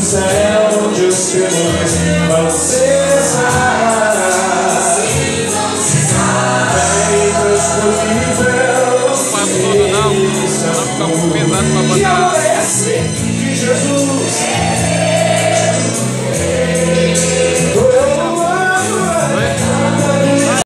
céu onde os temores vão cessar. Bem transponível, não fica pesado pra que amor é esse que Jesus